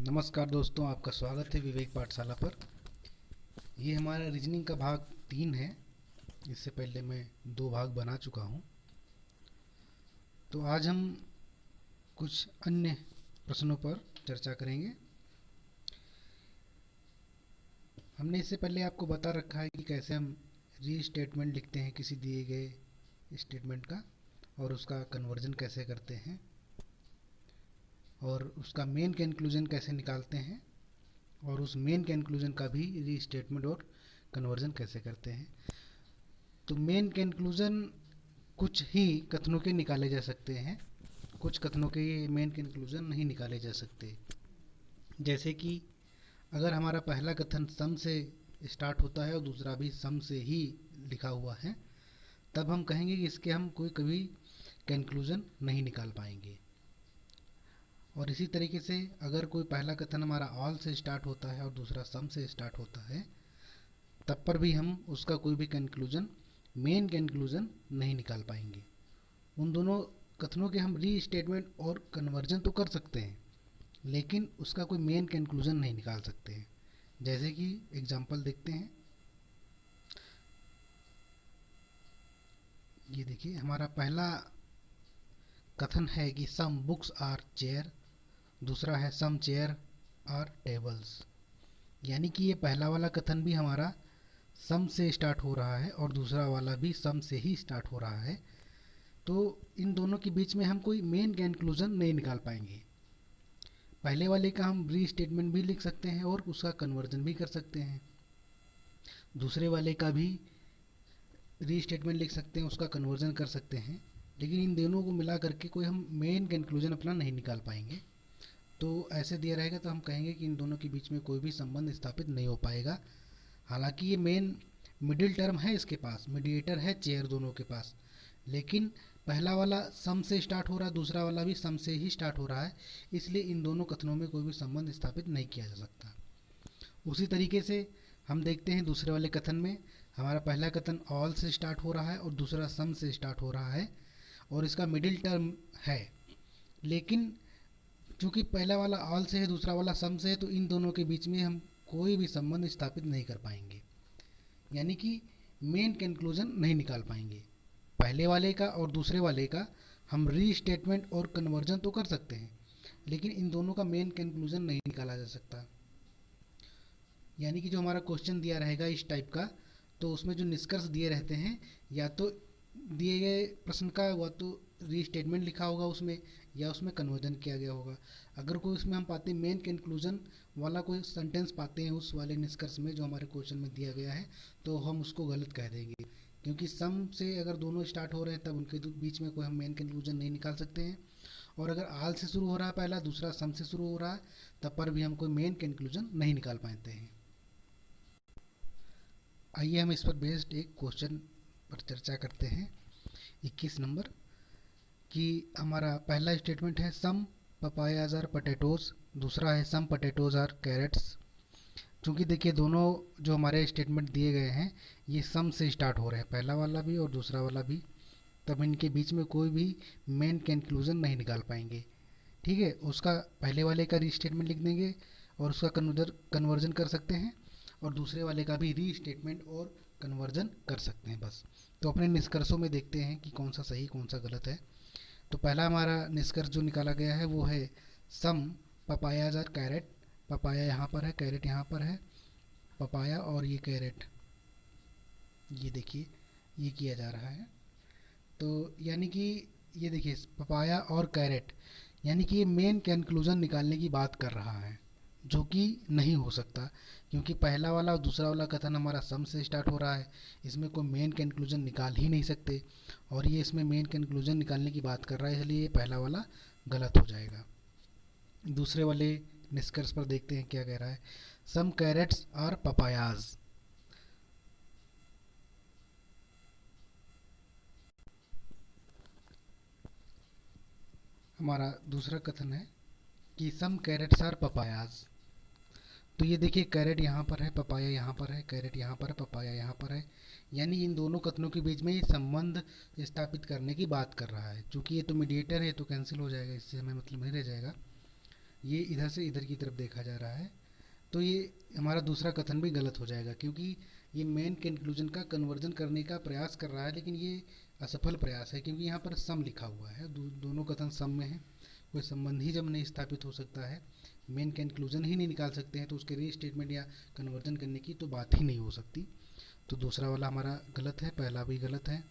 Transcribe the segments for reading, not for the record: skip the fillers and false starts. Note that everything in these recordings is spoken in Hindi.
नमस्कार दोस्तों, आपका स्वागत है विवेक पाठशाला पर। ये हमारा रीजनिंग का भाग 3 है। इससे पहले मैं 2 भाग बना चुका हूँ। तो आज हम कुछ अन्य प्रश्नों पर चर्चा करेंगे। हमने इससे पहले आपको बता रखा है कि कैसे हम रीस्टेटमेंट लिखते हैं किसी दिए गए स्टेटमेंट का, और उसका कन्वर्जन कैसे करते हैं, और उसका मेन कंक्लूजन कैसे निकालते हैं, और उस मेन कंक्लूजन का भी रीस्टेटमेंट और कन्वर्जन कैसे करते हैं। तो मेन कंक्लूजन कुछ ही कथनों के निकाले जा सकते हैं, कुछ कथनों के मेन कंक्लूजन नहीं निकाले जा सकते। जैसे कि अगर हमारा पहला कथन सम से स्टार्ट होता है और दूसरा भी सम से ही लिखा हुआ है, तब हम कहेंगे कि इसके हम कोई कभी कंक्लूजन नहीं निकाल पाएंगे। और इसी तरीके से अगर कोई पहला कथन हमारा ऑल से स्टार्ट होता है और दूसरा सम से स्टार्ट होता है, तब पर भी हम उसका कोई भी कंक्लूजन, मेन कंक्लूजन नहीं निकाल पाएंगे। उन दोनों कथनों के हम रीस्टेटमेंट और कन्वर्जन तो कर सकते हैं, लेकिन उसका कोई मेन कंक्लूजन नहीं निकाल सकते हैं। जैसे कि एग्जांपल देखते हैं। ये देखिए, हमारा पहला कथन है कि सम बुक्स आर चेयर, दूसरा है सम चेयर आर टेबल्स। यानी कि ये पहला वाला कथन भी हमारा सम से स्टार्ट हो रहा है और दूसरा वाला भी सम से ही स्टार्ट हो रहा है। तो इन दोनों के बीच में हम कोई मेन कंक्लूजन नहीं निकाल पाएंगे। पहले वाले का हम रीस्टेटमेंट भी लिख सकते हैं और उसका कन्वर्जन भी कर सकते हैं, दूसरे वाले का भी रीस्टेटमेंट लिख सकते हैं, उसका कन्वर्जन कर सकते हैं, लेकिन इन दोनों को मिला करके कोई हम मेन कंक्लूजन अपना नहीं निकाल पाएंगे। तो ऐसे दिया रहेगा तो हम कहेंगे कि इन दोनों के बीच में कोई भी संबंध स्थापित नहीं हो पाएगा। हालांकि ये मेन मिडिल टर्म है, इसके पास मीडिएटर है चेयर दोनों के पास, लेकिन पहला वाला सम से स्टार्ट हो रहा है, दूसरा वाला भी सम से ही स्टार्ट हो रहा है, इसलिए इन दोनों कथनों में कोई भी संबंध स्थापित नहीं किया जा सकता। उसी तरीके से हम देखते हैं दूसरे वाले कथन में, हमारा पहला कथन ऑल से स्टार्ट हो रहा है और दूसरा सम से स्टार्ट हो रहा है, और इसका मिडिल टर्म है, लेकिन चूंकि पहला वाला ऑल से है, दूसरा वाला सम से है, तो इन दोनों के बीच में हम कोई भी संबंध स्थापित नहीं कर पाएंगे, यानी कि मेन कंक्लूजन नहीं निकाल पाएंगे। पहले वाले का और दूसरे वाले का हम रीस्टेटमेंट और कन्वर्जन तो कर सकते हैं, लेकिन इन दोनों का मेन कंक्लूजन नहीं निकाला जा सकता। यानी कि जो हमारा क्वेश्चन दिया रहेगा इस टाइप का, तो उसमें जो निष्कर्ष दिए रहते हैं, या तो दिए गए प्रश्न का या तो रीस्टेटमेंट लिखा होगा उसमें, या उसमें कन्वर्जन किया गया होगा। अगर कोई उसमें हम पाते हैं मेन कंक्लूजन वाला कोई सेंटेंस पाते हैं उस वाले निष्कर्ष में जो हमारे क्वेश्चन में दिया गया है, तो हम उसको गलत कह देंगे, क्योंकि सम से अगर दोनों स्टार्ट हो रहे हैं तब उनके बीच में कोई हम मेन कंक्लूजन नहीं निकाल सकते हैं। और अगर आल से शुरू हो रहा है पहला, दूसरा सम से शुरू हो रहा है, तब पर भी हम कोई मेन कंक्लूजन नहीं निकाल पाते हैं। आइए हम इस पर बेस्ड एक क्वेश्चन पर चर्चा करते हैं। 21 नंबर कि हमारा पहला स्टेटमेंट है सम पपायाज आर पटेटोज, दूसरा है सम पटेटोज आर कैरेट्स। चूँकि देखिए दोनों जो हमारे स्टेटमेंट दिए गए हैं ये सम से स्टार्ट हो रहे हैं, पहला वाला भी और दूसरा वाला भी, तब इनके बीच में कोई भी मेन कंक्लूजन नहीं निकाल पाएंगे। ठीक है, उसका पहले वाले का रीस्टेटमेंट लिख देंगे और उसका कन्वर्जन कर सकते हैं, और दूसरे वाले का भी रीस्टेटमेंट और कन्वर्जन कर सकते हैं बस। तो अपने निष्कर्षों में देखते हैं कि कौन सा सही कौन सा गलत है। तो पहला हमारा निष्कर्ष जो निकाला गया है वो है सम पपायाज आर कैरेट। पपाया यहाँ पर है, कैरेट यहाँ पर है, पपाया और ये कैरेट, ये देखिए ये किया जा रहा है। तो यानी कि ये देखिए पपाया और कैरेट, यानी कि ये मेन कंक्लूजन निकालने की बात कर रहा है, जो कि नहीं हो सकता, क्योंकि पहला वाला और दूसरा वाला कथन हमारा सम से स्टार्ट हो रहा है, इसमें कोई मेन कंक्लूजन निकाल ही नहीं सकते, और ये इसमें मेन कंक्लूजन निकालने की बात कर रहा है, इसलिए ये पहला वाला गलत हो जाएगा। दूसरे वाले निष्कर्ष पर देखते हैं क्या कह रहा है। Some carrots are papayas. हमारा दूसरा कथन है कि सम कैरेट्स आर पपायाज। तो ये देखिए कैरेट यहाँ पर है, पपाया यहाँ पर है, कैरेट यहाँ पर है, पपाया यहाँ पर है, यानी इन दोनों कथनों के बीच में ये संबंध स्थापित करने की बात कर रहा है। चूँकि ये तो मीडिएटर है तो कैंसिल हो जाएगा, इससे हमें मतलब नहीं रह जाएगा। ये इधर से इधर की तरफ देखा जा रहा है, तो ये हमारा दूसरा कथन भी गलत हो जाएगा, क्योंकि ये मेन कंक्लूजन का कन्वर्जन करने का प्रयास कर रहा है, लेकिन ये असफल प्रयास है, क्योंकि यहाँ पर सम लिखा हुआ है। दोनों कथन सम में है, कोई संबंध ही जब नहीं स्थापित हो सकता है, मेन कंक्लूजन ही नहीं निकाल सकते हैं, तो उसके रीस्टेटमेंट या कन्वर्जन करने की तो बात ही नहीं हो सकती। तो दूसरा वाला हमारा गलत है, पहला भी गलत है।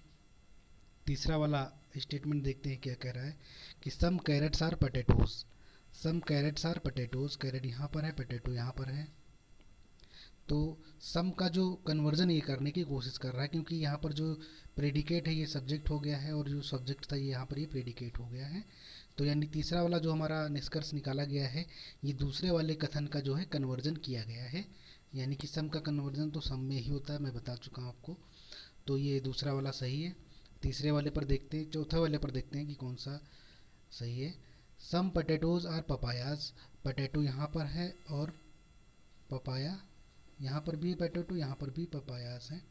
तीसरा वाला स्टेटमेंट देखते हैं क्या कह रहा है कि some carrots are potatoes. Some carrots are potatoes, carrot यहाँ पर है, पटेटो यहाँ पर है। तो सम का जो कन्वर्जन ये करने की कोशिश कर रहा है, क्योंकि यहाँ पर जो प्रेडिकेट है ये सब्जेक्ट हो गया है, और जो सब्जेक्ट था ये यहाँ पर ये प्रेडिकेट हो गया है। तो यानी तीसरा वाला जो हमारा निष्कर्ष निकाला गया है, ये दूसरे वाले कथन का जो है कन्वर्जन किया गया है, यानी कि सम का कन्वर्जन तो सम में ही होता है, मैं बता चुका हूँ आपको। तो ये दूसरा वाला सही है। तीसरे वाले पर देखते हैं, चौथे वाले पर देखते हैं कि कौन सा सही है। सम पटेटोज आर पपायाज, पटेटो यहाँ पर है और पपाया यहाँ पर भी पटेटो, यहाँ पर भी पपायाज है।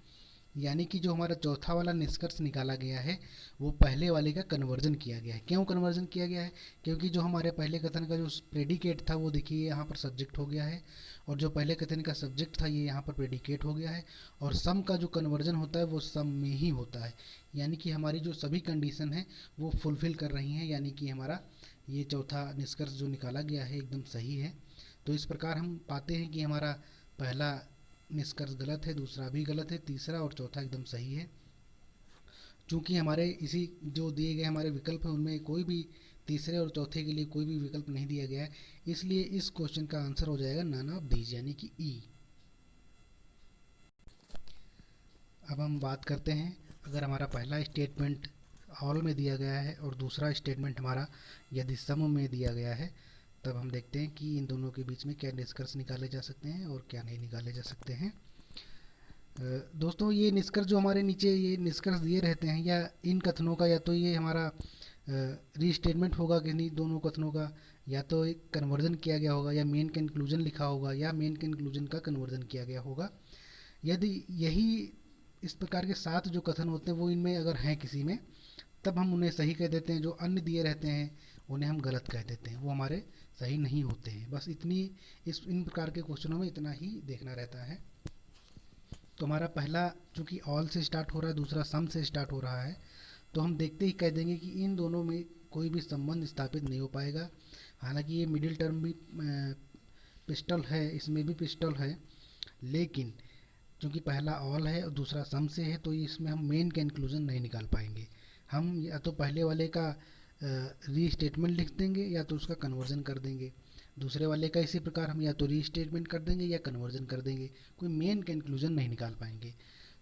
यानी कि जो हमारा चौथा वाला निष्कर्ष निकाला गया है वो पहले वाले का कन्वर्जन किया गया है। क्यों कन्वर्जन किया गया है? क्योंकि जो हमारे पहले कथन का जो प्रेडिकेट था वो देखिए यहाँ पर सब्जेक्ट हो गया है, और जो पहले कथन का सब्जेक्ट था ये यहाँ पर प्रेडिकेट हो गया है, और सम का जो कन्वर्जन होता है वो सम में ही होता है। यानी कि हमारी जो सभी कंडीशन है वो फुलफिल कर रही हैं, यानी कि हमारा ये चौथा निष्कर्ष जो निकाला गया है एकदम सही है। तो इस प्रकार हम पाते हैं कि हमारा पहला निष्कर्ष गलत है, दूसरा भी गलत है, तीसरा और चौथा एकदम सही है। चूंकि हमारे इसी जो दिए गए हमारे विकल्प हैं उनमें कोई भी तीसरे और चौथे के लिए कोई भी विकल्प नहीं दिया गया है, इसलिए इस क्वेश्चन का आंसर हो जाएगा नन ऑफ दीज, यानी कि ई। अब हम बात करते हैं, अगर हमारा पहला स्टेटमेंट ऑल में दिया गया है और दूसरा स्टेटमेंट हमारा यदि सम में दिया गया है, तब हम देखते हैं कि इन दोनों के बीच में क्या निष्कर्ष निकाले जा सकते हैं और क्या नहीं निकाले जा सकते हैं। दोस्तों ये निष्कर्ष जो हमारे नीचे ये निष्कर्ष दिए रहते हैं, या इन कथनों का या तो ये हमारा रीस्टेटमेंट होगा कि नहीं, दोनों कथनों का या तो एक कन्वर्जन किया गया होगा, या मेन कंक्लूजन लिखा होगा, या मेन कंक्लूजन का कन्वर्जन किया गया होगा। यदि यही इस प्रकार के 7 जो कथन होते हैं वो इनमें अगर हैं किसी में, तब हम उन्हें सही कह देते हैं। जो अन्य दिए रहते हैं उन्हें हम गलत कह देते हैं, वो हमारे सही नहीं होते हैं। बस इतनी इन प्रकार के क्वेश्चनों में इतना ही देखना रहता है। तो हमारा पहला चूंकि ऑल से स्टार्ट हो रहा है, दूसरा सम से स्टार्ट हो रहा है, तो हम देखते ही कह देंगे कि इन दोनों में कोई भी संबंध स्थापित नहीं हो पाएगा। हालांकि ये मिडिल टर्म भी पिस्टल है, इसमें भी पिस्टल है, लेकिन चूँकि पहला ऑल है और दूसरा सम से है, तो इसमें हम मेन कंक्लूजन नहीं निकाल पाएंगे। हम या तो पहले वाले का रीस्टेटमेंट लिख देंगे या तो उसका कन्वर्जन कर देंगे, दूसरे वाले का इसी प्रकार हम या तो रीस्टेटमेंट कर देंगे या कन्वर्जन कर देंगे, कोई मेन कंक्लूजन नहीं निकाल पाएंगे।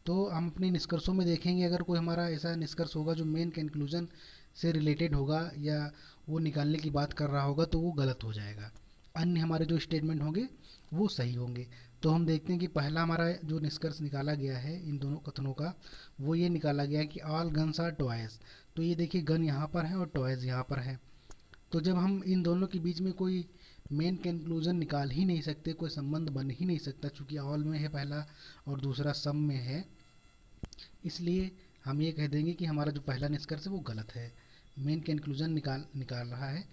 तो हम अपने निष्कर्षों में देखेंगे, अगर कोई हमारा ऐसा निष्कर्ष होगा जो मेन कंक्लूजन से रिलेटेड होगा या वो निकालने की बात कर रहा होगा, तो वो गलत हो जाएगा। अन्य हमारे जो स्टेटमेंट होंगे वो सही होंगे। तो हम देखते हैं कि पहला हमारा जो निष्कर्ष निकाला गया है इन दोनों कथनों का, वो ये निकाला गया है कि ऑल गन्स आर टॉयज। तो ये देखिए गन यहाँ पर है और टॉयज यहाँ पर है, तो जब हम इन दोनों के बीच में कोई मेन कंक्लूजन निकाल ही नहीं सकते, कोई संबंध बन ही नहीं सकता, चूँकि ऑल में है पहला और दूसरा सम में है, इसलिए हम ये कह देंगे कि हमारा जो पहला निष्कर्ष है वो गलत है। मेन कंक्लूजन निकाल रहा है,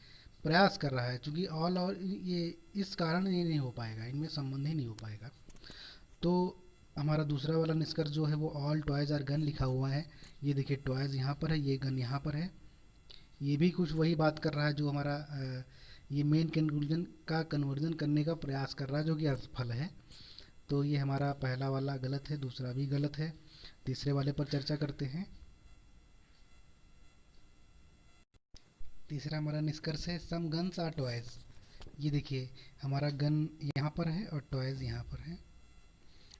प्रयास कर रहा है, चूँकि ऑल और ये इस कारण ये नहीं हो पाएगा, इनमें संबंध ही नहीं हो पाएगा। तो हमारा दूसरा वाला निष्कर्ष जो है वो ऑल टॉयज आर गन लिखा हुआ है, ये देखिए टॉयज यहाँ पर है, ये गन यहाँ पर है, ये भी कुछ वही बात कर रहा है जो हमारा ये मेन कंक्लूजन का कन्वर्जन करने का प्रयास कर रहा है, जो कि असफल है। तो ये हमारा पहला वाला गलत है, दूसरा भी गलत है। तीसरे वाले पर चर्चा करते हैं। तीसरा हमारा निष्कर्ष है सम गन्स आर टॉयज। ये देखिए हमारा गन यहाँ पर है और टॉयज यहाँ पर है।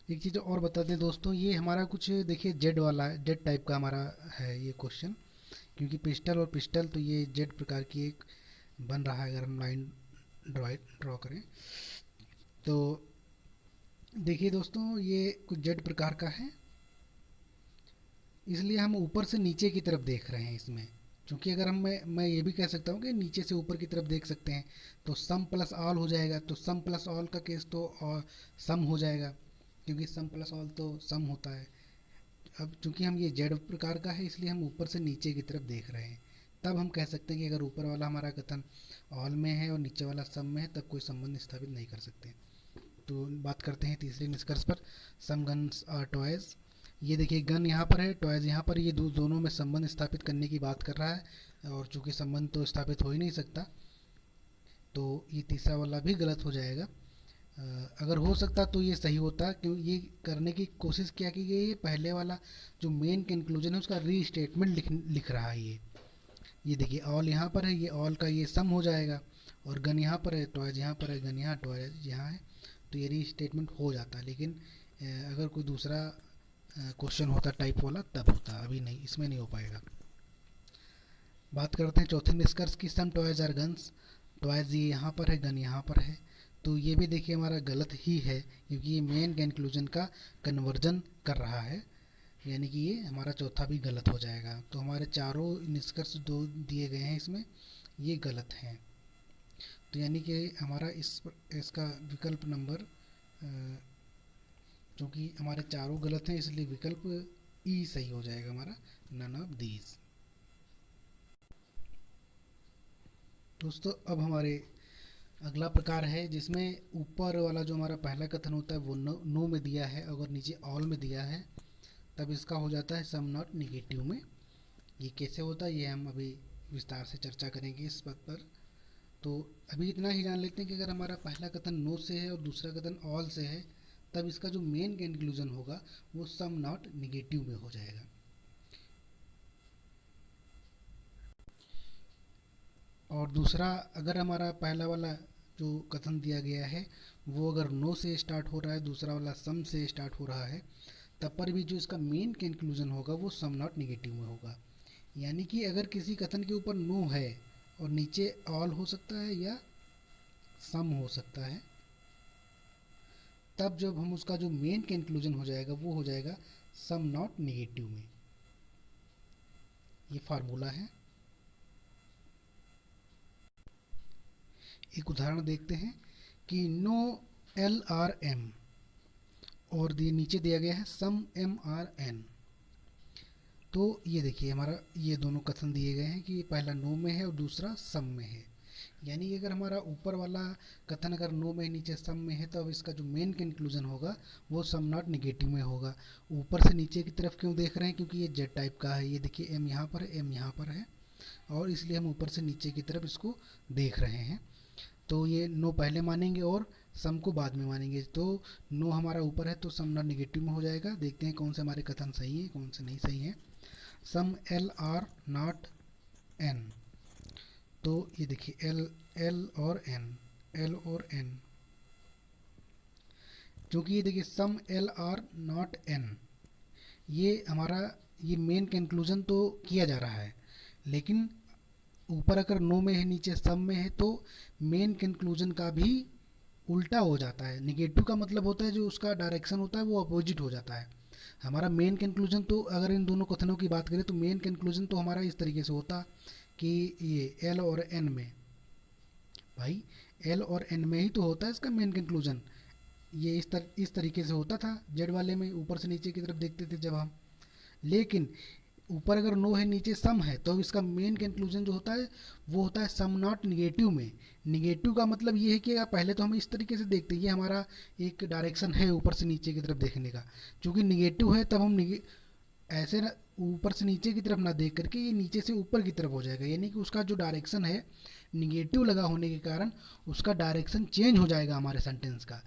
एक चीज़ और बता दें दोस्तों, ये हमारा कुछ देखिए जेड वाला, जेड टाइप का हमारा है ये क्वेश्चन, क्योंकि पिस्टल और पिस्टल, तो ये जेड प्रकार की एक बन रहा है। अगर हम लाइन ड्रॉ करें तो देखिए दोस्तों ये कुछ जेड प्रकार का है, इसलिए हम ऊपर से नीचे की तरफ देख रहे हैं इसमें। क्योंकि अगर मैं ये भी कह सकता हूँ कि नीचे से ऊपर की तरफ देख सकते हैं, तो सम प्लस ऑल हो जाएगा। तो सम प्लस ऑल का केस तो सम हो जाएगा, क्योंकि सम प्लस ऑल तो सम होता है। अब चूंकि हम ये जेड प्रकार का है, इसलिए हम ऊपर से नीचे की तरफ देख रहे हैं, तब हम कह सकते हैं कि अगर ऊपर वाला हमारा कथन ऑल में है और नीचे वाला सम में है तब कोई संबंध स्थापित नहीं कर सकते। तो बात करते हैं तीसरे निष्कर्ष पर, सम गन्स आर टॉयज। ये देखिए गन यहाँ पर है, टॉयज यहाँ पर, ये दोनों में संबंध स्थापित करने की बात कर रहा है, और चूंकि संबंध तो स्थापित हो ही नहीं सकता तो ये तीसरा वाला भी गलत हो जाएगा। अगर हो सकता तो ये सही होता, क्यों ये करने की कोशिश क्या की गई है, पहले वाला जो मेन कंक्लूजन है उसका रीस्टेटमेंट लिख रहा है ये देखिए ऑल यहाँ पर है, ये ऑल का ये सम हो जाएगा, और गन यहाँ पर है, टॉयज यहाँ पर है, गन यहाँ, टॉयज यहाँ है, तो ये रीस्टेटमेंट हो जाता। लेकिन अगर कोई दूसरा क्वेश्चन होता टाइप वाला तब होता, अभी नहीं, इसमें नहीं हो पाएगा। बात करते हैं चौथे निष्कर्ष की, some toys are guns. Toys ये यहाँ पर है, गन यहाँ पर है, तो ये भी देखिए हमारा गलत ही है, क्योंकि ये मेन कंक्लूजन का कन्वर्जन कर रहा है, यानी कि ये हमारा चौथा भी गलत हो जाएगा। तो हमारे चारों निष्कर्ष जो दिए गए हैं इसमें ये गलत हैं। तो यानी कि हमारा इसका विकल्प नंबर, क्योंकि हमारे चारों गलत हैं इसलिए विकल्प ई सही हो जाएगा हमारा, नन ऑफ दीज। दोस्तों अब हमारे अगला प्रकार है जिसमें ऊपर वाला जो हमारा पहला कथन होता है वो नो में दिया है, अगर नीचे ऑल में दिया है तब इसका हो जाता है सम नॉट निगेटिव में। ये कैसे होता है ये हम अभी विस्तार से चर्चा करेंगे इस बात पर। तो अभी इतना ही जान लेते हैं कि अगर हमारा पहला कथन नो से है और दूसरा कथन ऑल से है तब इसका जो मेन कंक्लूजन होगा वो सम नॉट निगेटिव में हो जाएगा। और दूसरा, अगर हमारा पहला वाला जो कथन दिया गया है वो अगर नो से स्टार्ट हो रहा है, दूसरा वाला सम से स्टार्ट हो रहा है, तब पर भी जो इसका मेन कंक्लूजन होगा वो सम नॉट निगेटिव में होगा। यानी कि अगर किसी कथन के ऊपर नो है और नीचे ऑल हो सकता है या सम हो सकता है, तब जब हम उसका जो मेन कंक्लूजन हो जाएगा वो हो जाएगा सम नॉट निगेटिव में। ये फार्मूला है। एक उदाहरण देखते हैं कि नो एल आर एम और नीचे दिया गया है सम एम आर एन। तो ये देखिए हमारा ये दोनों कथन दिए गए हैं कि पहला नो में है और दूसरा सम में है। यानी कि अगर हमारा ऊपर वाला कथन अगर नो में नीचे सम में है तो अब इसका जो मेन कंक्लूजन होगा वो सम नॉट निगेटिव में होगा। ऊपर से नीचे की तरफ क्यों देख रहे हैं, क्योंकि ये जेड टाइप का है। ये देखिए एम यहाँ पर है, एम यहाँ पर है, और इसलिए हम ऊपर से नीचे की तरफ इसको देख रहे हैं। तो ये नो पहले मानेंगे और सम को बाद में मानेंगे। तो नो हमारा ऊपर है तो सम नॉट निगेटिव में हो जाएगा। देखते हैं कौन से हमारे कथन सही है कौन से नहीं सही है। सम एल आर नॉट एन, तो ये देखिए एल एल और एन, एल और एन, क्योंकि ये देखिए सम एल आर नॉट एन, ये हमारा ये मेन कंक्लूजन तो किया जा रहा है, लेकिन ऊपर अगर नो में है नीचे सम में है तो मेन कंक्लूजन का भी उल्टा हो जाता है। निगेटिव का मतलब होता है जो उसका डायरेक्शन होता है वो अपोजिट हो जाता है। हमारा मेन कंक्लूजन तो अगर इन दोनों कथनों की बात करें तो मेन कंक्लूजन तो हमारा इस तरीके से होता कि ये एल और एन में, भाई एल और एन में ही तो होता है इसका मेन कंक्लूजन। ये इस तरीके से होता था जेड वाले में, ऊपर से नीचे की तरफ देखते थे जब हम। लेकिन ऊपर अगर नो है नीचे सम है तो इसका मेन कंक्लूजन जो होता है वो होता है सम नॉट निगेटिव में। निगेटिव का मतलब ये है कि पहले तो हम इस तरीके से देखते हैं, ये हमारा एक डायरेक्शन है ऊपर से नीचे की तरफ देखने का। चूंकि निगेटिव है तब हम ऐसे ना ऊपर से नीचे की तरफ ना देख करके ये नीचे से ऊपर की तरफ हो जाएगा। यानी कि उसका जो डायरेक्शन है निगेटिव लगा होने के कारण उसका डायरेक्शन चेंज हो जाएगा। हमारे सेंटेंस का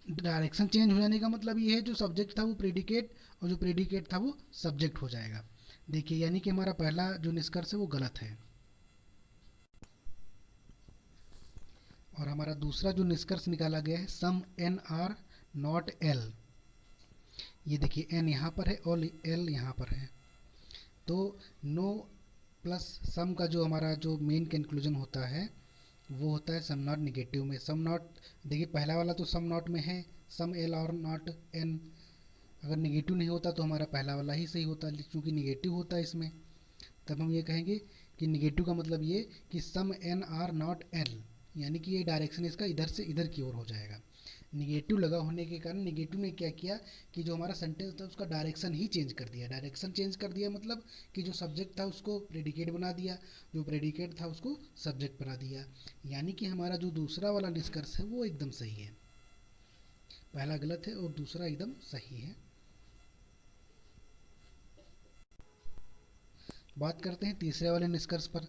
डायरेक्शन चेंज हो जाने का मतलब ये है जो सब्जेक्ट था वो प्रेडिकेट और जो प्रेडिकेट था वो सब्जेक्ट हो जाएगा। देखिए यानी कि हमारा पहला जो निष्कर्ष है वो गलत है। और हमारा दूसरा जो निष्कर्ष निकाला गया है सम एन आर नॉट एल, ये देखिए एन यहाँ पर है और एल यहाँ पर है। तो नो प्लस सम का जो हमारा जो मेन कंक्लूजन होता है वो होता है सम नॉट निगेटिव में। सम नॉट देखिए पहला वाला तो सम नॉट में है, सम एल और नॉट एन, अगर निगेटिव नहीं होता तो हमारा पहला वाला ही सही होता, क्योंकि निगेटिव होता है इसमें। तब हम ये कहेंगे कि निगेटिव का मतलब ये कि सम एन आर नॉट एल, यानी कि ये डायरेक्शन इसका इधर से इधर की ओर हो जाएगा। निगेटिव लगा होने के कारण निगेटिव ने क्या किया कि जो हमारा सेंटेंस था उसका डायरेक्शन ही चेंज कर दिया। डायरेक्शन चेंज कर दिया मतलब कि जो सब्जेक्ट था उसको प्रेडिकेट बना दिया, जो प्रेडिकेट था उसको सब्जेक्ट बना दिया। यानी कि हमारा जो दूसरा वाला निष्कर्ष है वो एकदम सही है। पहला गलत है और दूसरा एकदम सही है। बात करते हैं तीसरे वाले निष्कर्ष पर,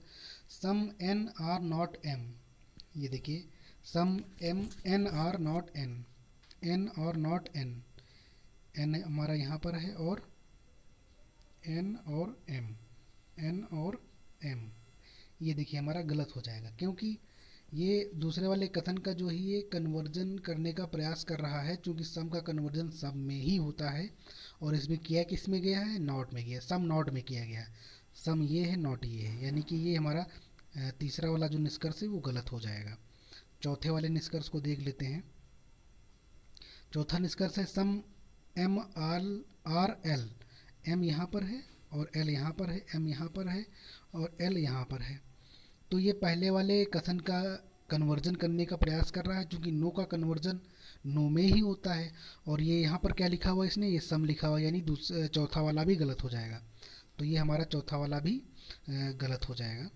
some N are not M. ये देखिए, some M N are not N, N और नॉट एन, एन हमारा यहाँ पर है और एन और एम, एन और एम, ये देखिए हमारा गलत हो जाएगा, क्योंकि ये दूसरे वाले कथन का जो ही ये कन्वर्जन करने का प्रयास कर रहा है, क्योंकि सम का कन्वर्जन सब में ही होता है और इसमें किया किस में गया है, नॉट में गया, सम नॉट में किया गया। सम ये है, नॉट ये है, यानी कि ये हमारा तीसरा वाला जो निष्कर्ष है वो गलत हो जाएगा। चौथे वाले निष्कर्ष को देख लेते हैं। चौथा निष्कर्ष है सम एम आर एल, एम यहाँ पर है और एल यहाँ पर है, एम यहाँ पर है और एल यहाँ पर है। तो ये पहले वाले कथन का कन्वर्जन करने का प्रयास कर रहा है, क्योंकि नो का कन्वर्जन नो में ही होता है। और ये यहाँ पर क्या लिखा हुआ है इसने, ये सम लिखा हुआ है, यानी चौथा वाला भी गलत हो जाएगा। तो ये हमारा चौथा वाला भी गलत हो जाएगा,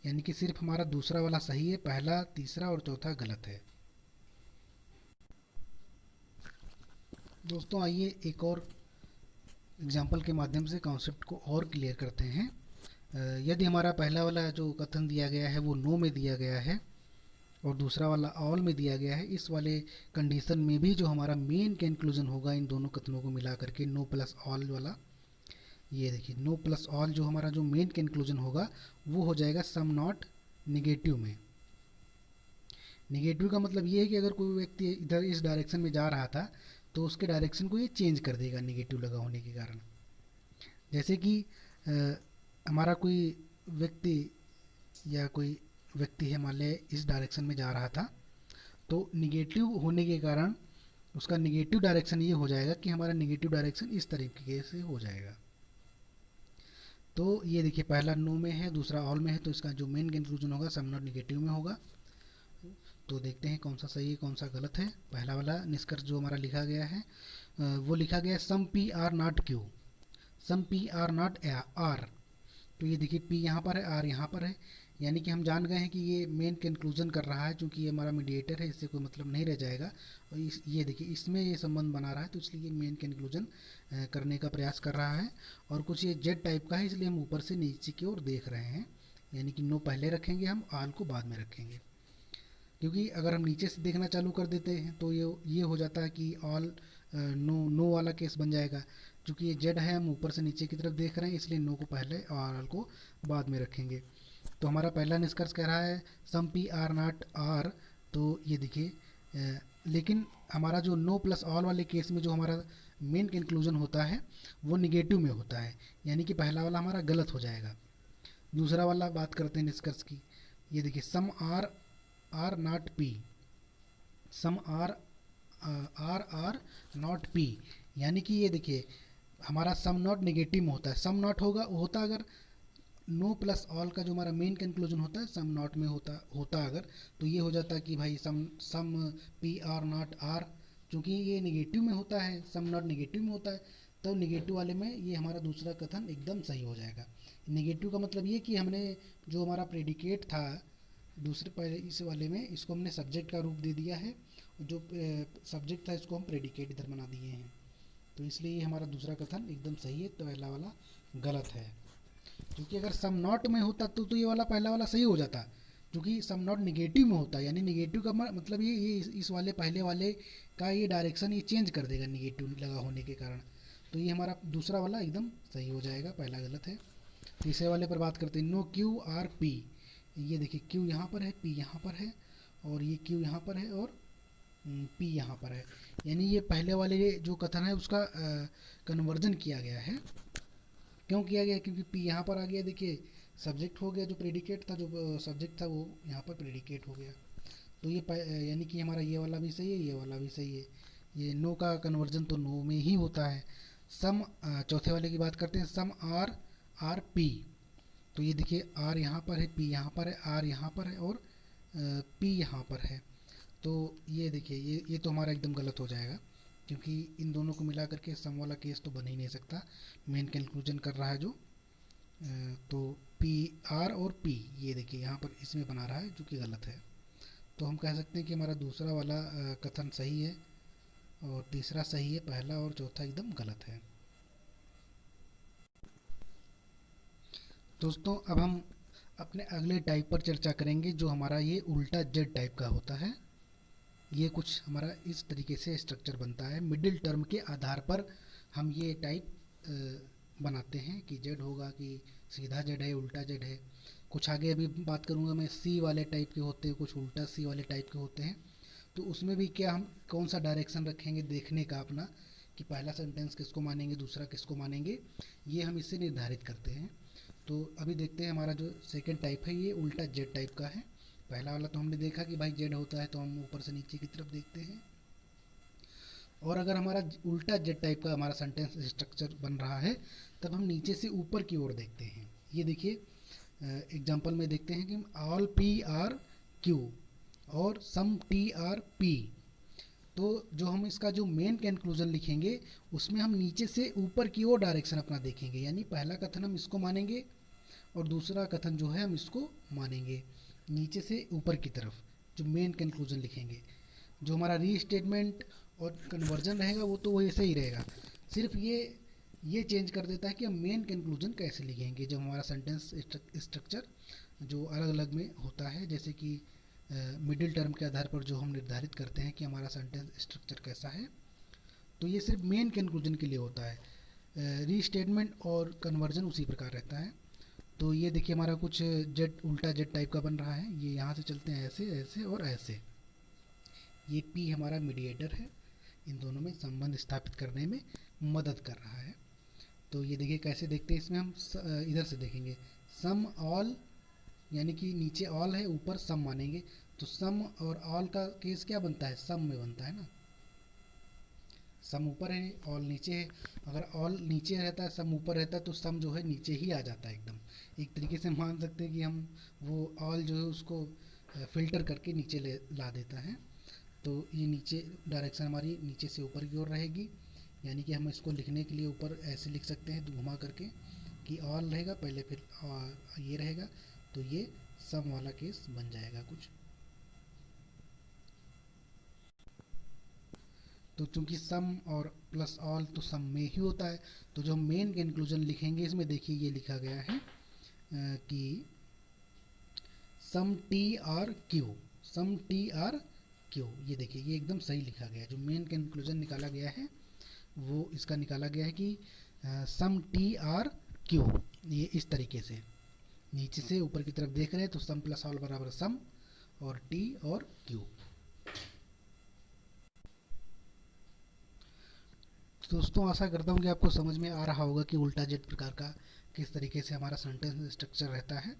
यानी कि सिर्फ हमारा दूसरा वाला सही है, पहला, तीसरा और चौथा गलत है। दोस्तों आइए एक और एग्जाम्पल के माध्यम से कॉन्सेप्ट को और क्लियर करते हैं। यदि हमारा पहला वाला जो कथन दिया गया है वो नो में दिया गया है और दूसरा वाला ऑल में दिया गया है, इस वाले कंडीशन में भी जो हमारा मेन कंक्लूजन होगा इन दोनों कथनों को मिला करके, नो प्लस ऑल वाला, ये देखिए नो प्लस ऑल जो हमारा जो मेन कंक्लूजन होगा वो हो जाएगा सम नॉट निगेटिव में। निगेटिव का मतलब ये है कि अगर कोई व्यक्ति इधर इस डायरेक्शन में जा रहा था तो उसके डायरेक्शन को ये चेंज कर देगा निगेटिव लगा होने के कारण। जैसे कि हमारा कोई व्यक्ति या कोई व्यक्ति है, मान लें इस डायरेक्शन में जा रहा था, तो निगेटिव होने के कारण उसका निगेटिव डायरेक्शन ये हो जाएगा कि हमारा निगेटिव डायरेक्शन इस तरीके से हो जाएगा। तो ये देखिए पहला नो में है, दूसरा ऑल में है, तो इसका जो मेन कंक्लूजन होगा सम नॉट निगेटिव में होगा। तो देखते हैं कौन सा सही है कौन सा गलत है। पहला वाला निष्कर्ष जो हमारा लिखा गया है वो लिखा गया है some P are not Q, some P are not R. तो ये देखिए पी यहाँ पर है, आर यहाँ पर है, यानी कि हम जान गए हैं कि ये मेन कंक्लूजन कर रहा है, क्योंकि ये हमारा मीडिएटर है, इससे कोई मतलब नहीं रह जाएगा। और ये देखिए इसमें ये संबंध बना रहा है, तो इसलिए ये मेन कंक्लूजन करने का प्रयास कर रहा है। और कुछ ये जेड टाइप का है, इसलिए हम ऊपर से नीचे की ओर देख रहे हैं, यानी कि नो पहले रखेंगे हम, आल को बाद में रखेंगे। क्योंकि अगर हम नीचे से देखना चालू कर देते हैं तो ये हो जाता है कि ऑल नो वाला केस बन जाएगा। क्योंकि ये जेड है, हम ऊपर से नीचे की तरफ देख रहे हैं, इसलिए नो को पहले और ऑल को बाद में रखेंगे। तो हमारा पहला निष्कर्ष कह रहा है some P are not R. तो ये देखिए लेकिन हमारा जो नो प्लस ऑल वाले केस में जो हमारा मेन कंक्लूजन होता है वो निगेटिव में होता है, यानी कि पहला वाला हमारा गलत हो जाएगा। दूसरा वाला बात करते हैं निष्कर्ष की। ये देखिए some are not P, some are are not P, यानी कि ये देखिए हमारा सम नॉट निगेटिव में होता है। सम नॉट होता अगर नो प्लस ऑल का जो हमारा मेन कंक्लूजन होता है सम नॉट में होता अगर, तो ये हो जाता है कि भाई सम पी आर नॉट आर, क्योंकि ये नेगेटिव में होता है, सम नॉट नेगेटिव में होता है, तो नेगेटिव वाले में ये हमारा दूसरा कथन एकदम सही हो जाएगा। नेगेटिव का मतलब ये कि हमने जो हमारा प्रेडिकेट था दूसरे पहले इस वाले में, इसको हमने सब्जेक्ट का रूप दे दिया है, जो सब्जेक्ट था इसको हम प्रेडिकेट इधर बना दिए हैं, तो इसलिए ये हमारा दूसरा कथन एकदम सही है, तो पहला वाला गलत है। क्योंकि अगर सम नॉट में होता तो ये वाला पहला वाला सही हो जाता, क्योंकि सम नॉट निगेटिव में होता है, यानी निगेटिव का मतलब ये इस वाले पहले वाले का ये डायरेक्शन ये चेंज कर देगा निगेटिव लगा होने के कारण। तो ये हमारा दूसरा वाला एकदम सही हो जाएगा, पहला गलत है। तीसरे वाले पर बात करते हैं, नो क्यू आर पी। ये देखिए क्यू यहाँ पर है, पी यहाँ पर है, और ये क्यू यहाँ पर है और पी यहाँ पर है, यानी ये पहले वाले जो कथन है उसका कन्वर्जन किया गया है। क्यों किया गया? क्योंकि पी यहाँ पर आ गया, देखिए सब्जेक्ट हो गया, जो प्रेडिकेट था, जो सब्जेक्ट था वो यहाँ पर प्रेडिकेट हो गया। तो ये यानी कि हमारा ये वाला भी सही है, ये वाला भी सही है। ये नो का कन्वर्जन तो नो में ही होता है। सम चौथे वाले की बात करते हैं, सम आर पी। तो ये देखिए आर यहाँ पर है, पी यहाँ पर है, आर यहाँ पर है और पी यहाँ पर है। तो ये देखिए, ये तो हमारा एकदम गलत हो जाएगा, क्योंकि इन दोनों को मिला करके सम वाला केस तो बन ही नहीं सकता। मेन कंक्लूजन कर रहा है जो तो पी आर और पी, ये देखिए यहाँ पर इसमें बना रहा है जो कि गलत है। तो हम कह सकते हैं कि हमारा दूसरा वाला कथन सही है, और तीसरा सही है पहला, और चौथा एकदम गलत है। दोस्तों अब हम अपने अगले टाइप पर चर्चा करेंगे, जो हमारा ये उल्टा जेड टाइप का होता है। ये कुछ हमारा इस तरीके से स्ट्रक्चर बनता है। मिडिल टर्म के आधार पर हम ये टाइप बनाते हैं कि जेड होगा कि सीधा जेड है, उल्टा जेड है। कुछ आगे अभी बात करूंगा मैं, सी वाले टाइप के होते हैं, कुछ उल्टा सी वाले टाइप के होते हैं। तो उसमें भी क्या हम कौन सा डायरेक्शन रखेंगे देखने का अपना, कि पहला सेंटेंस किसको मानेंगे, दूसरा किसको मानेंगे, ये हम इससे निर्धारित करते हैं। तो अभी देखते हैं हमारा जो सेकंड टाइप है ये उल्टा जेड टाइप का है। पहला वाला तो हमने देखा कि भाई जेड होता है तो हम ऊपर से नीचे की तरफ देखते हैं। और अगर हमारा उल्टा जेड टाइप का हमारा सेंटेंस स्ट्रक्चर बन रहा है, तब हम नीचे से ऊपर की ओर देखते हैं। ये देखिए एग्जांपल में देखते हैं कि ऑल पी आर क्यू और सम टी आर पी। तो जो हम इसका जो मेन कंक्लूजन लिखेंगे, उसमें हम नीचे से ऊपर की ओर डायरेक्शन अपना देखेंगे, यानी पहला कथन हम इसको मानेंगे और दूसरा कथन जो है हम इसको मानेंगे नीचे से ऊपर की तरफ, जो मेन कंक्लूजन लिखेंगे। जो हमारा रीस्टेटमेंट और कन्वर्जन रहेगा वो तो वैसे ही रहेगा, सिर्फ ये चेंज कर देता है कि हम मेन कंक्लूजन कैसे लिखेंगे। जब हमारा सेंटेंस स्ट्रक्चर जो अलग अलग में होता है, जैसे कि मिडिल टर्म के आधार पर जो हम निर्धारित करते हैं कि हमारा सेंटेंस स्ट्रक्चर कैसा है, तो ये सिर्फ मेन कंक्लूजन के लिए होता है। रीस्टेटमेंट और कन्वर्जन उसी प्रकार रहता है। तो ये देखिए हमारा कुछ जेड उल्टा जेड टाइप का बन रहा है। ये यहाँ से चलते हैं ऐसे ऐसे और ऐसे। ये पी हमारा मीडिएटर है, इन दोनों में संबंध स्थापित करने में मदद कर रहा है। तो ये देखिए कैसे देखते हैं, इसमें हम इधर से देखेंगे सम ऑल, यानी कि नीचे ऑल है ऊपर सम मानेंगे। तो सम और ऑल का केस क्या बनता है, सम में बनता है ना। सम ऊपर है ऑल नीचे है, अगर ऑल नीचे रहता है सम ऊपर रहता है तो सम जो है नीचे ही आ जाता है एकदम। एक तरीके से मान सकते हैं कि हम वो ऑल जो है उसको फिल्टर करके नीचे ला देता है। तो ये नीचे डायरेक्शन हमारी नीचे से ऊपर की ओर रहेगी, यानी कि हम इसको लिखने के लिए ऊपर ऐसे लिख सकते हैं तो घुमा करके कि ऑल रहेगा पहले, फिर ये रहेगा, तो ये सम वाला केस बन जाएगा कुछ। तो चूंकि सम और प्लस ऑल तो सम में ही होता है, तो जो मेन कंक्लूजन लिखेंगे इसमें देखिए ये लिखा गया है कि some T R Q, some T R Q. ये देखिए ये एकदम सही लिखा गया है। जो मेन कंक्लूजन निकाला गया है वो इसका निकाला गया है कि सम टी आर क्यू। ये इस तरीके से नीचे से ऊपर की तरफ देख रहे हैं तो सम प्लस ऑल बराबर सम और टी और क्यू। दोस्तों आशा करता हूँ कि आपको समझ में आ रहा होगा कि उल्टा जेड प्रकार का किस तरीके से हमारा सेंटेंस स्ट्रक्चर रहता है।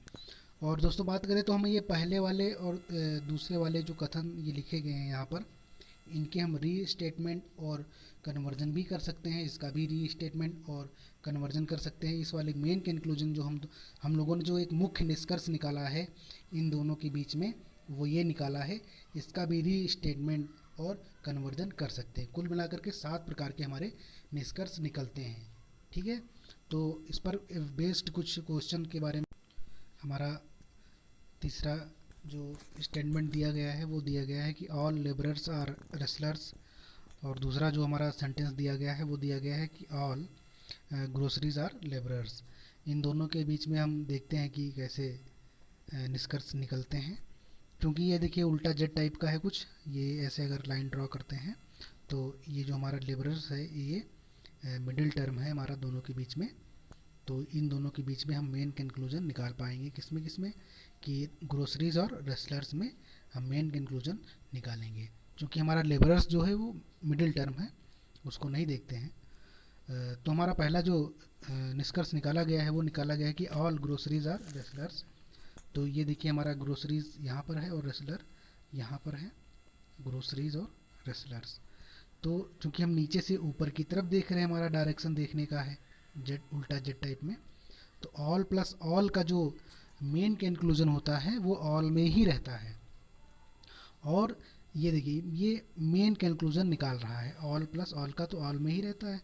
और दोस्तों बात करें तो हम ये पहले वाले और दूसरे वाले जो कथन ये लिखे गए हैं यहाँ पर, इनके हम री स्टेटमेंट और कन्वर्जन भी कर सकते हैं। इसका भी री स्टेटमेंट और कन्वर्जन कर सकते हैं। इस वाले मेन कंक्लूजन जो हम लोगों ने जो एक मुख्य निष्कर्ष निकाला है इन दोनों के बीच में, वो ये निकाला है। इसका भी री स्टेटमेंट और कन्वर्जन कर सकते हैं। कुल मिलाकर के 7 प्रकार के हमारे निष्कर्ष निकलते हैं। ठीक है, तो इस पर बेस्ड कुछ क्वेश्चन के बारे में हमारा तीसरा जो स्टेटमेंट दिया गया है वो दिया गया है कि ऑल लेबरर्स आर रेसलर्स। और दूसरा जो हमारा सेंटेंस दिया गया है वो दिया गया है कि ऑल ग्रोसरीज आर लेबरर्स। इन दोनों के बीच में हम देखते हैं कि कैसे निष्कर्ष निकलते हैं। क्योंकि ये देखिए उल्टा जेड टाइप का है कुछ, ये ऐसे अगर लाइन ड्रॉ करते हैं तो ये जो हमारा लेबरर्स है ये मिडिल टर्म है हमारा दोनों के बीच में। तो इन दोनों के बीच में हम मेन कंक्लूजन निकाल पाएंगे किसमें कि ग्रोसरीज और रेसलर्स में हम मेन कंक्लूजन निकालेंगे। क्योंकि हमारा लेबरर्स जो है वो मिडिल टर्म है, उसको नहीं देखते हैं। तो हमारा पहला जो निष्कर्ष निकाला गया है वो निकाला गया है कि ऑल ग्रोसरीज आर रेसलर्स। तो ये देखिए हमारा ग्रोसरीज यहाँ पर है और रेसलर यहाँ पर है, ग्रोसरीज और रेसलर्स। तो चूंकि हम नीचे से ऊपर की तरफ देख रहे हैं, हमारा डायरेक्शन देखने का है जेड उल्टा जेड टाइप में, तो ऑल प्लस ऑल का जो मेन कंक्लूजन होता है वो ऑल में ही रहता है। और ये देखिए ये मेन कंक्लूजन निकाल रहा है, ऑल प्लस ऑल का तो ऑल में ही रहता है,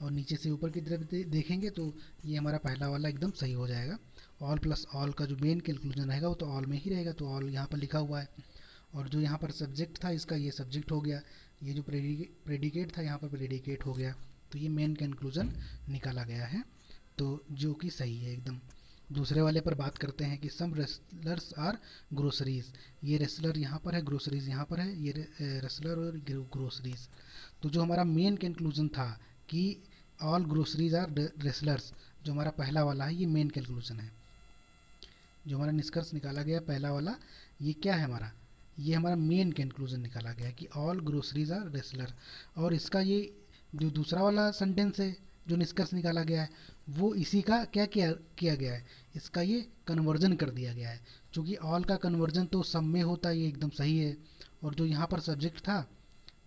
और नीचे से ऊपर की तरफ देखेंगे तो ये हमारा पहला वाला एकदम सही हो जाएगा। ऑल प्लस ऑल का जो मेन कंक्लूजन रहेगा वो तो ऑल में ही रहेगा, तो ऑल यहाँ पर लिखा हुआ है। और जो यहाँ पर सब्जेक्ट था इसका, ये सब्जेक्ट हो गया, ये जो प्रेडिकेट था यहाँ पर प्रेडिकेट हो गया, तो ये मेन कंक्लूजन निकाला गया है, तो जो कि सही है एकदम। दूसरे वाले पर बात करते हैं कि सम रेसलर्स आर ग्रोसरीज। ये रेसलर यहाँ पर है, ग्रोसरीज यहाँ पर है, ये रेसलर और ग्रोसरीज। तो जो हमारा मेन कंक्लूजन था कि ऑल ग्रोसरीज आर रेसलर्स, जो हमारा पहला वाला है ये मेन कंक्लूजन है, जो हमारा निष्कर्ष निकाला गया पहला वाला, ये क्या है हमारा, ये हमारा मेन कंक्लूजन निकाला गया कि ऑल ग्रोसरीज आर रेसलर। और इसका ये जो दूसरा वाला सेंटेंस है जो निष्कर्ष निकाला गया है, वो इसी का क्या किया किया गया है, इसका ये कन्वर्जन कर दिया गया है। क्योंकि ऑल का कन्वर्जन तो सब में होता है, ये एकदम सही है। और जो यहाँ पर सब्जेक्ट था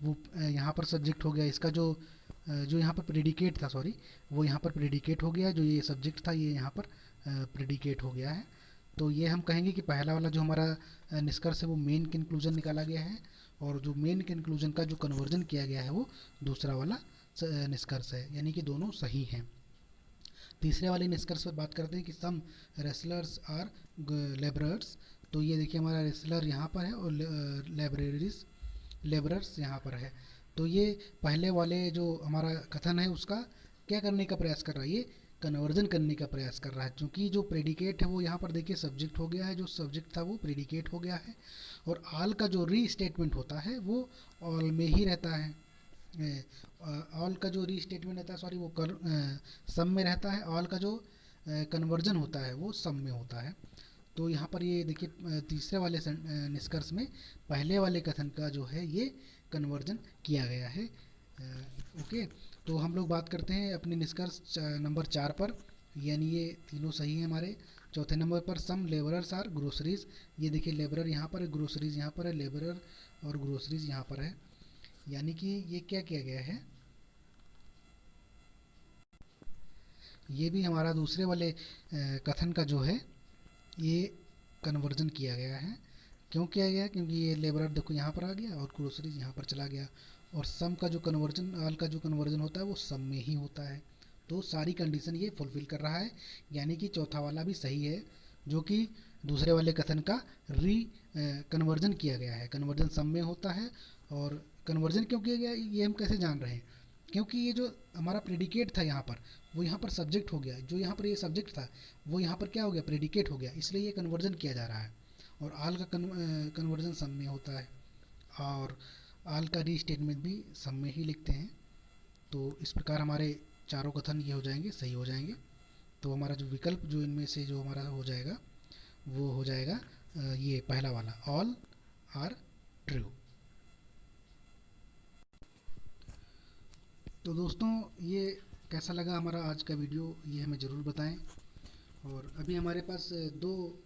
वो यहाँ पर सब्जेक्ट हो गया, इसका जो यहाँ पर प्रेडिकेट था, सॉरी, वो यहाँ पर प्रेडिकेट हो गया, जो ये सब्जेक्ट था ये यहाँ पर प्रेडिकेट हो गया है। तो ये हम कहेंगे कि पहला वाला जो हमारा निष्कर्ष है वो मेन कंक्लूजन निकाला गया है, और जो मेन कंक्लूजन का जो कन्वर्जन किया गया है वो दूसरा वाला निष्कर्ष है, यानी कि दोनों सही हैं। तीसरे वाले निष्कर्ष पर बात करते हैं कि सम रेसलर्स आर लेबरर्स। तो ये देखिए हमारा रेसलर यहाँ पर है और लेबरर्स यहाँ पर है। तो ये पहले वाले जो हमारा कथन है उसका क्या करने का प्रयास कर रहा है, ये कन्वर्जन करने का प्रयास कर रहा है। क्योंकि जो प्रेडिकेट है वो यहाँ पर देखिए सब्जेक्ट हो गया है, जो सब्जेक्ट था वो प्रेडिकेट हो गया है, और आल का जो री स्टेटमेंट होता है वो ऑल में ही रहता है। ऑल का जो री स्टेटमेंट रहता है, सॉरी, वो सम में रहता है। ऑल का जो कन्वर्जन होता है वो सम में होता है। तो यहाँ पर ये देखिए तीसरे वाले निष्कर्ष में पहले वाले कथन का जो है ये कन्वर्जन किया गया है। ओके, तो हम लोग बात करते हैं अपने निष्कर्ष नंबर 4 पर, यानी ये तीनों सही हैं हमारे। चौथे नंबर पर सम लेबरर्स आर ग्रोसरीज। ये देखिए लेबरर यहाँ पर है, ग्रोसरीज यहाँ पर है, लेबरर और ग्रोसरीज यहाँ पर है, यानी कि ये क्या किया गया है, ये भी हमारा दूसरे वाले कथन का जो है ये कन्वर्जन किया गया है। क्यों किया गया, क्योंकि ये लेबरर देखो यहाँ पर आ गया और ग्रोसरीज यहाँ पर चला गया, और सम का जो कन्वर्जन, ऑल का जो कन्वर्जन होता है वो सम में ही होता है। तो सारी कंडीशन ये फुलफिल कर रहा है, यानी कि चौथा वाला भी सही है, जो कि दूसरे वाले कथन का री कन्वर्जन किया गया है। कन्वर्जन सम में होता है, और कन्वर्जन क्यों किया गया ये हम कैसे जान रहे हैं, क्योंकि ये जो हमारा प्रेडिकेट था यहाँ पर वो यहाँ पर सब्जेक्ट हो गया, जो यहाँ पर ये सब्जेक्ट था वो यहाँ पर क्या हो गया, प्रेडिकेट हो गया, इसलिए ये कन्वर्जन किया जा रहा है। और आल का कन्वर्जन सम में होता है, और आल का री स्टेटमेंट भी सम में ही लिखते हैं। तो इस प्रकार हमारे चारों कथन ये हो जाएंगे, सही हो जाएंगे। तो हमारा जो विकल्प जो इनमें से जो हमारा हो जाएगा वो हो जाएगा ये पहला वाला, ऑल आर ट्रू। तो दोस्तों ये कैसा लगा हमारा आज का वीडियो, ये हमें ज़रूर बताएं। और अभी हमारे पास दो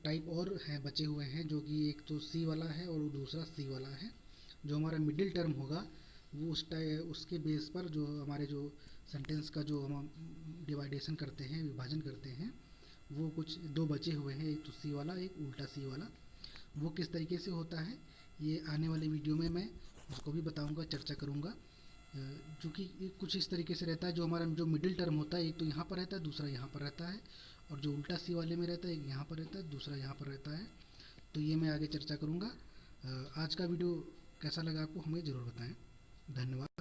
टाइप और हैं बचे हुए हैं, जो कि एक तो सी वाला है और दूसरा सी वाला है। जो हमारा मिडिल टर्म होगा वो उसके बेस पर जो हमारे जो सेंटेंस का जो हम डिवाइडेशन करते हैं, विभाजन करते हैं, वो कुछ दो बचे हुए हैं, एक तो सी वाला एक उल्टा सी वाला। वो किस तरीके से होता है ये आने वाले वीडियो में मैं उसको भी बताऊंगा, चर्चा करूंगा। जो कि कुछ इस तरीके से रहता है, जो हमारा जो मिडिल टर्म होता है एक तो यहाँ पर रहता है, दूसरा यहाँ पर रहता है, और जो उल्टा सी वाले में रहता है एक यहाँ पर रहता है, दूसरा यहाँ पर रहता है। तो ये मैं आगे चर्चा करूँगा। आज का वीडियो कैसा लगा आपको हमें ज़रूर बताएं। धन्यवाद।